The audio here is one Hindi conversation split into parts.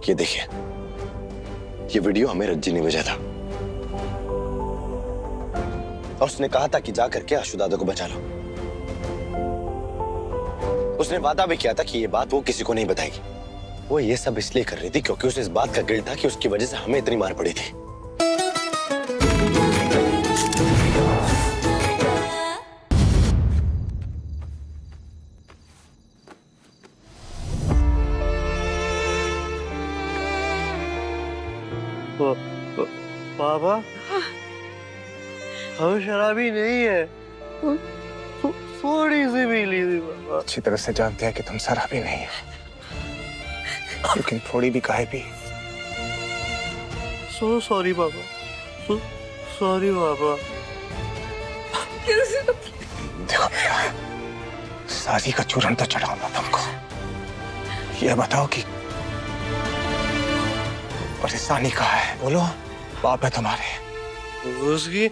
ये देखिए, ये वीडियो हमें रज्जी ने भेजा था और उसने कहा था कि जा करके आशु दादा को बचा लो। उसने वादा भी किया था कि ये बात वो किसी को नहीं बताएगी। वो ये सब इसलिए कर रही थी क्योंकि उसे इस बात का गिल्ट था कि उसकी वजह से हमें इतनी मार पड़ी थी। बाबा, हम शराबी नहीं है, थोड़ी सी पी ली थी बाबा। अच्छी तरह से जानते हैं कि तुम शराबी नहीं है, लेकिन थोड़ी भी काहे भी। सो सॉरी बाबा, सॉरी बाबा। देखो बेटा, शादी का चूरन तो चढ़ाऊंगा तुमको। ये बताओ कि परेशानी कहाँ है? बोलो, बाप है तुम्हारे। उसकी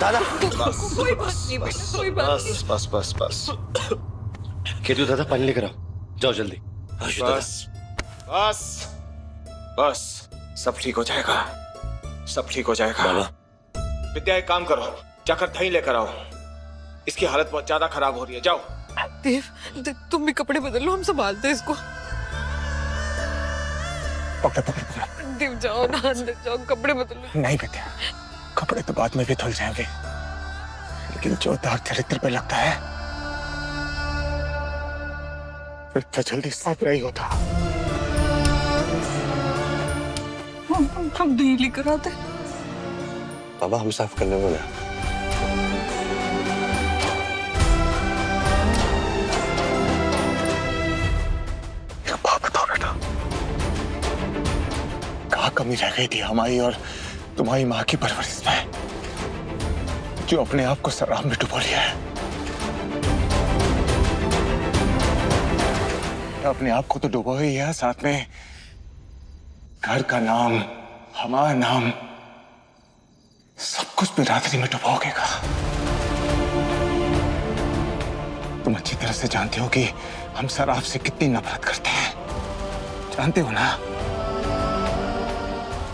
दादा कोई बात नहीं बेटा, कोई बात नहीं। बस बस बस बस। केतु दादा पानी लेकर आओ, जाओ जल्दी। आशु दादा, बस बस, सब ठीक हो जाएगा, सब ठीक हो जाएगा। बाबा विद्या, एक काम करो, जाकर दही लेकर आओ। इसकी हालत बहुत ज्यादा खराब हो रही है, जाओ। देव, तुम भी कपड़े बदल लो, हम संभालते हैं इसको। पकड़ो पकड़ो पकड़ो। देव जाओ ना, अंदर जाओ, कपड़े बदल लो। नहीं विद्या, कपड़े तो बाद में भी धुल जाएंगे, लेकिन जो दाग चरित्र पे लगता है फिर तो जल्दी साफ नहीं होता। हम दही लेकर आते। बाबा, हम साफ कर लेंगे ना। एक बात बताओ बेटा, कहाँ कमी रह गई थी हमारी और तुम्हारी माँ की परवरिश में, जो अपने आप को शराब में डुबो लिया है? अपने आप को तो डुबो ही है, साथ में घर का नाम, हमारा नाम, सब कुछ बिरादरी में डुबोगे का। तुम अच्छी तरह से जानते हो कि हम शराब से कितनी नफरत करते हैं, जानते हो ना?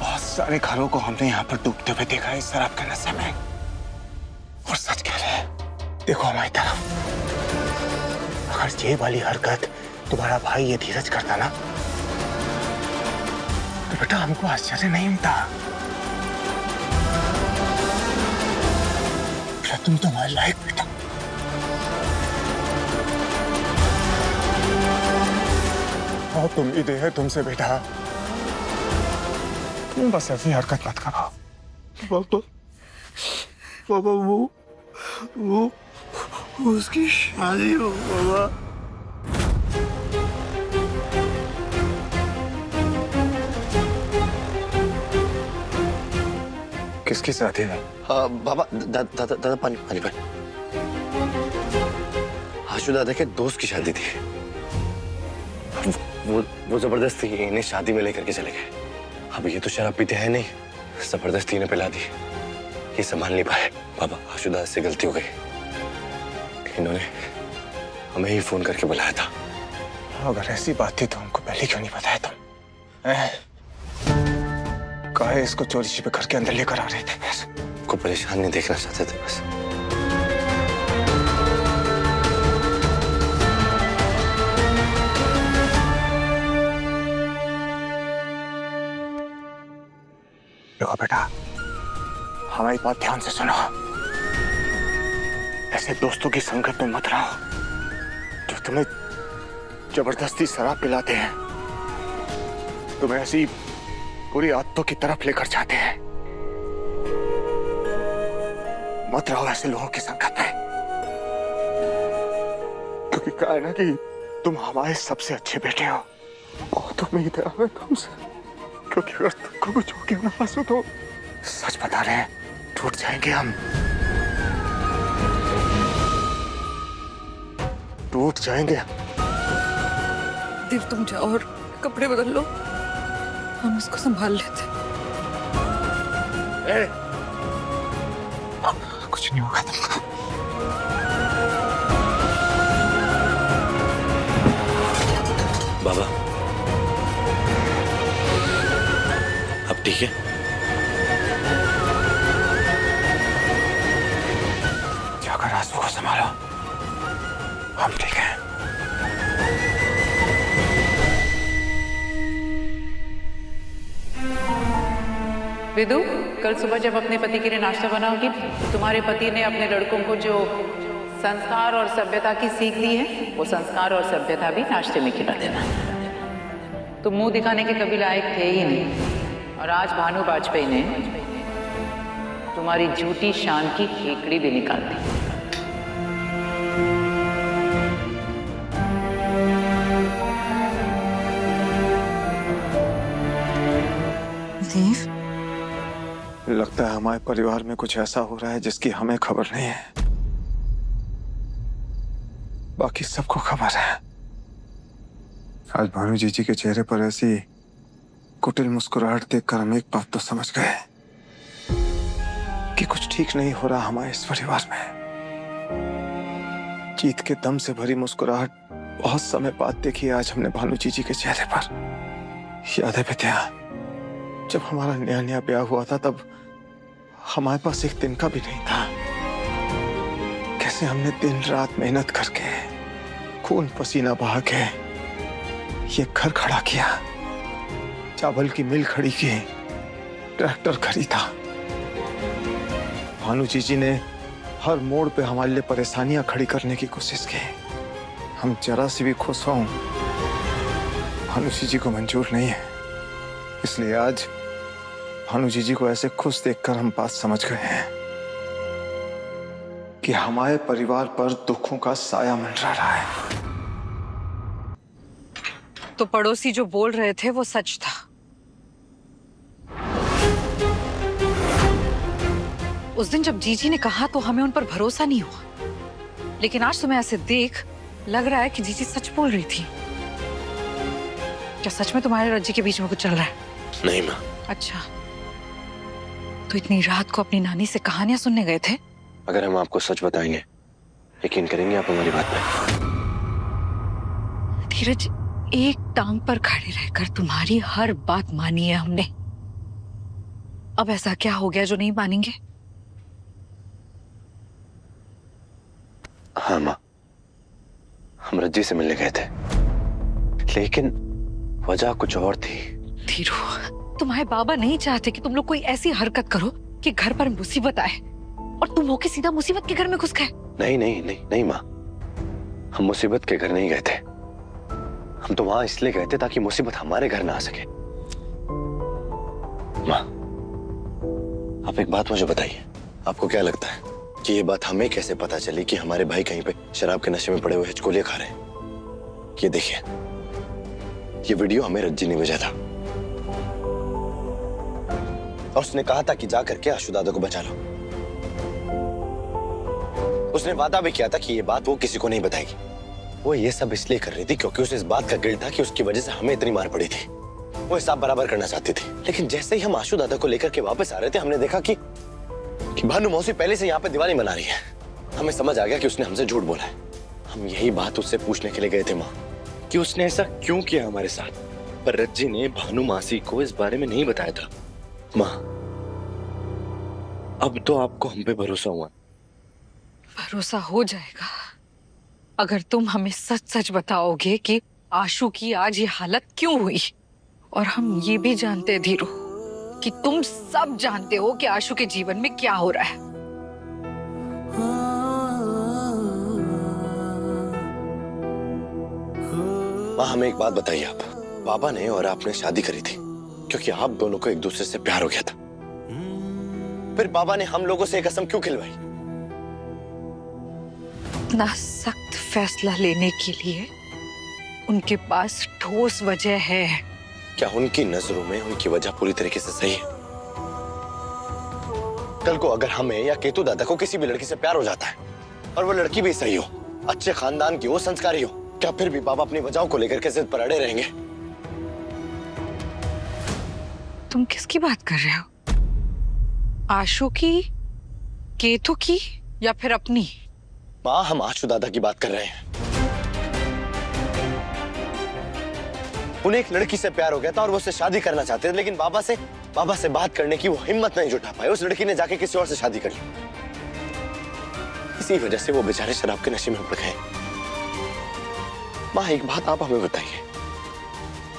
बहुत सारे घरों को हमने यहाँ पर डूबते हुए देखा है इस शराब के नशे में। और सच कह रहे हैं, देखो हमारी तरफ, अगर ये वाली हरकत तुम्हारा भाई ये धीरज करता ना, तो बेटा हमको आश्चर्य नहीं होता। बेटा तुम तो हमारे लायक बेटा। बहुत उम्मीद है तुमसे बेटा, तुम बस ऐसी हरकत मत करो। बाबा, बाबा वो उसकी शादी हो बाबा। किसकी शादी है? बाबा, दादा दादा पानी पानी पानी। आशु दादा के दोस्त की शादी थी। वो जबरदस्ती इन्हें शादी में लेकर के चले गए। अब ये तो शराब पीते हैं नहीं, जबरदस्ती इन्हें पिला दी। ये संभाल नहीं पाए। बाबा, आशु दादा से गलती हो गई, इन्होंने हमें ही फोन करके बुलाया था। अगर ऐसी बात थी तो हमको पहले क्यों नहीं बताया तुम? काहे इसको चोरी छिपे घर के अंदर लेकर आ रहे थे? फिर को परेशान नहीं देखना चाहते थे बस। देखो बेटा, हमारी बात ध्यान से सुनो। ऐसे दोस्तों की संगत में मत रहो जो तुम्हें जबरदस्ती शराब पिलाते हैं, तुम्हें ऐसी बुरी आदतों की तरफ लेकर जाते हैं। मत रहो ऐसे लोगों की संगत में, क्योंकि क्या है ना कि तुम हमारे सबसे अच्छे बेटे हो। बहुत उम्मीद है हमें तुमसे, क्योंकि अगर तुमको कुछ हो गया ना आंसू, तो सच बता रहे हैं, टूट जाएंगे हम, टूट जाएंगे। देव तुम जाओ और कपड़े बदल लो, हम इसको संभाल लेते। कुछ नहीं होगा तुमको। बाबा, ठीक है? जाकर आंसू को संभालो, हम ठीक हैं। विदु, कल सुबह जब अपने पति के लिए नाश्ता बनाओगी, तुम्हारे पति ने अपने लड़कों को जो संस्कार और सभ्यता की सीख दी है, वो संस्कार और सभ्यता भी नाश्ते में खिला देना। तुम मुंह दिखाने के कभी लायक थे ही नहीं, और आज भानु वाजपेयी ने तुम्हारी झूठी शान की केकड़ी भी निकाल दी। देव, लगता है हमारे परिवार में कुछ ऐसा हो रहा है जिसकी हमें खबर नहीं है, बाकी सबको खबर है। आज भानु जीजी के चेहरे पर ऐसी कुटिल मुस्कुराहट देखकर हम एक बात तो समझ गए कि कुछ ठीक नहीं हो रहा हमारे इस परिवार में। जीत के दम से भरी मुस्कुराहट बहुत समय बाद देखी आज हमने भानु जीजी के चेहरे पर। याद है विद्या, जब हमारा नया नया ब्याह हुआ था तब हमारे पास एक दिन का भी नहीं था। कैसे हमने दिन रात मेहनत करके, खून पसीना बहा के ये घर खड़ा किया, चावल की मिल खड़ी की, ट्रैक्टर खरीदा। भानु जीजी ने हर मोड़ पे हमारे लिए परेशानियां खड़ी करने की कोशिश की। हम जरा सी भी खुश हों भानु जीजी को मंजूर नहीं है। इसलिए आज भानु जीजी को ऐसे खुश देखकर हम बात समझ गए हैं कि हमारे परिवार पर दुखों का साया मंडरा रहा है। तो पड़ोसी जो बोल रहे थे वो सच था। उस दिन जब जीजी ने कहा तो हमें उन पर भरोसा नहीं हुआ, लेकिन आज तुम्हें ऐसे देख लग रहा है कि जीजी सच बोल रही थी। क्या सच में तुम्हारे रज्जी के बीच में कुछ चल रहा है? नहीं माँ। अच्छा, तो इतनी रात को अपनी नानी से कहानियां सुनने गए थे? अगर हम आपको सच बताएंगे, यकीन करेंगे आप हमारी बात पे? धीरज, एक टांग पर खड़े रहकर तुम्हारी हर बात मानी है हमने। अब ऐसा क्या हो गया जो नहीं मानेंगे? हाँ माँ, हम रज्जी से मिलने गए थे, लेकिन वजह कुछ और थी। धीरू, तुम्हारे बाबा नहीं चाहते कि तुम लोग कोई ऐसी हरकत करो कि घर पर मुसीबत आए और तुम होके सीधा मुसीबत के घर में घुस गए। नहीं नहीं नहीं नहीं माँ, हम मुसीबत के घर नहीं गए थे। हम तो वहां इसलिए गए थे ताकि मुसीबत हमारे घर ना आ सके। माँ, आप एक बात मुझे बताइए, आपको क्या लगता है कि ये बात हमें कैसे पता चली कि हमारे भाई कहीं पे शराब के नशे में पड़े हुए हिचकोलियां खा रहे हैं? ये देखिए, ये वीडियो हमें रज्जी ने भेजा था और उसने कहा था कि जा करके आशु दादा को बचा लो। उसने वादा भी किया था कि ये बात वो किसी को नहीं बताएगी। वो ये सब इसलिए कर रही थी क्योंकि उसे इस बात का गिल्ट था कि उसकी वजह से हमें इतनी मार पड़ी थी। वो हिसाब बराबर करना चाहती थी। लेकिन जैसे ही हम आशु दादा को लेकर के वापस आ रहे थे, हमने देखा कि भानु मौसी पहले से यहाँ पे दिवाली मना रही है। हमें समझ आ गया कि उसने हमसे झूठ बोला है। हम यही बात उससे पूछने के लिए गए थे माँ, कि उसने ऐसा क्यों किया हमारे साथ। पर रज्जी ने भानु मासी को इस बारे में नहीं बताया था। माँ, अब तो आपको हम पे भरोसा हुआ। भरोसा हो जाएगा अगर तुम हमें सच सच बताओगे कि आशु की आज ये हालत क्यों हुई। और हम ये भी जानते हैं धीरू कि तुम सब जानते हो कि आशु के जीवन में क्या हो रहा है। माँ, हमें एक बात बताइए, आप बाबा ने और आपने शादी करी थी क्योंकि आप दोनों को एक दूसरे से प्यार हो गया था। फिर बाबा ने हम लोगों से एक कसम क्यों खिलवाई? इतना सख्त फैसला लेने के लिए उनके पास ठोस वजह है। क्या उनकी नजरों में उनकी वजह पूरी तरीके से सही है? कल को अगर हमें या केतु दादा को किसी भी लड़की से प्यार हो जाता है और वो लड़की भी सही हो, अच्छे खानदान की हो, संस्कारी हो, क्या फिर भी बाबा अपनी वजहों को लेकर के जिद पर अड़े रहेंगे? तुम किसकी बात कर रहे हो? आशु की, केतु की या फिर अपनी? माँ, हम आशु दादा की बात कर रहे हैं। उन्हें एक लड़की से प्यार हो गया था और वो उससे शादी करना चाहते थे, लेकिन बाबा से बात करने की वो हिम्मत नहीं जुटा पाए। उस लड़की ने जाके किसी और से शादी कर ली। इसी वजह से वो बेचारे शराब के नशे में उड़ गए। माँ, एक बात आप हमें बताइए,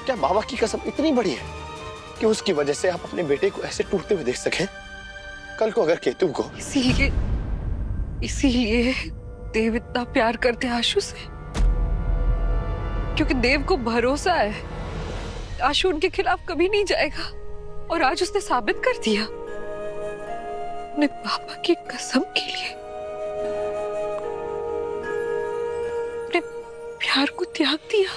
क्या बाबा की कसम इतनी बड़ी है कि उसकी वजह से आप अपने बेटे को ऐसे टूटते हुए देख सकें? कल को अगर केतु को इसीलिए देव इतना प्यार करते हैं आशु से, क्योंकि देव को भरोसा है आशु उनके खिलाफ कभी नहीं जाएगा। और आज उसने साबित कर दिया। अपने पापा की कसम के लिए अपने प्यार को त्याग दिया।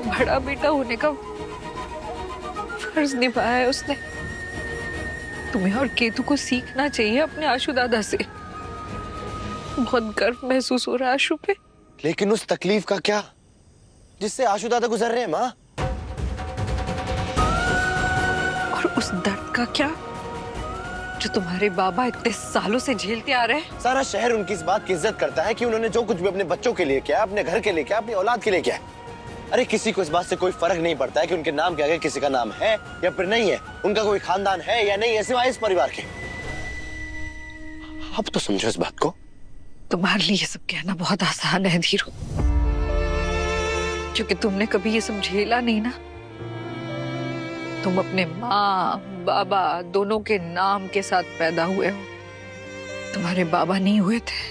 बड़ा बेटा होने का फर्ज निभाया है उसने। तुम्हें और केतु को सीखना चाहिए अपने आशु दादा से। बहुत गर्व महसूस हो रहा है आशु पे। लेकिन उस तकलीफ का क्या जिससे आशु दादा गुजर रहे हैं माँ? और उस दर्द का क्या जो तुम्हारे बाबा इतने सालों से झेलते आ रहे हैं। सारा शहर उनकी इस बात की इज्जत करता है कि उन्होंने जो कुछ भी अपने बच्चों के लिए किया, अपने घर के लिए किया, अपनी औलाद के लिए किया। अरे किसी को इस बात से कोई फर्क नहीं पड़ता है कि उनके नाम के आगे किसी का नाम है या फिर नहीं है, उनका कोई खानदान है या नहीं है, सिवाय इस परिवार के। अब तो समझो इस बात को। तुम्हारे लिए ये सब कहना बहुत आसान है धीरू, क्योंकि तुमने कभी ये सब झेला नहीं ना। तुम अपने माँ बाबा दोनों के नाम के साथ पैदा हुए हो। तुम्हारे बाबा नहीं हुए थे।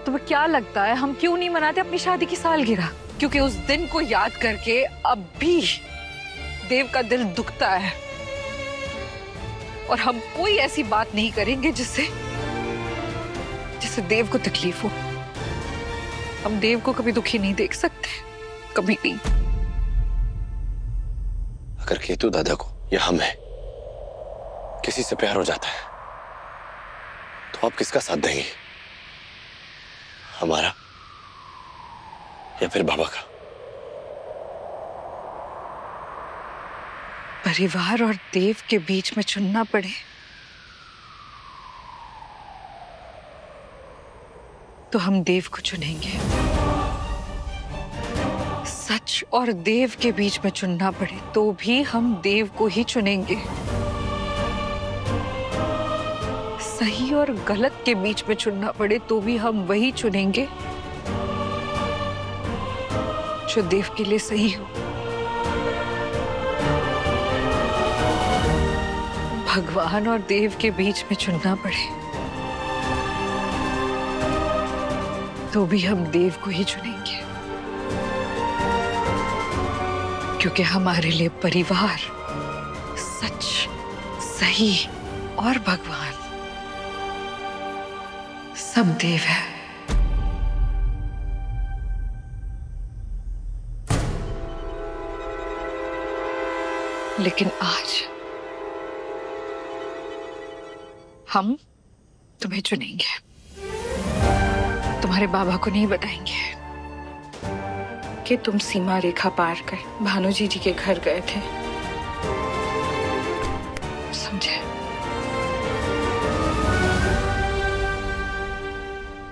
तुम्हें क्या लगता है हम क्यों नहीं मनाते अपनी शादी की सालगिरह? क्योंकि उस दिन को याद करके अब भी देव का दिल दुखता है। और हम कोई ऐसी बात नहीं करेंगे जिससे देव को तकलीफ हो। हम देव को कभी दुखी नहीं देख सकते, कभी नहीं। अगर केतु दादा को या हमें किसी से प्यार हो जाता है तो आप किसका साथ देंगे? हमारा या फिर बाबा का? परिवार और देव के बीच में चुनना पड़े तो हम देव को चुनेंगे। सच और देव के बीच में चुनना पड़े तो भी हम देव को ही चुनेंगे। सही और गलत के बीच में चुनना पड़े तो भी हम वही चुनेंगे जो देव के लिए सही हो। भगवान और देव के बीच में चुनना पड़े तो भी हम देव को ही चुनेंगे, क्योंकि हमारे लिए परिवार, सच, सही और भगवान सब देव है। लेकिन आज हम तुम्हें चुनेंगे। तुम्हारे बाबा को नहीं बताएंगे कि तुम सीमा रेखा पार कर भानुजी जी के घर गए थे।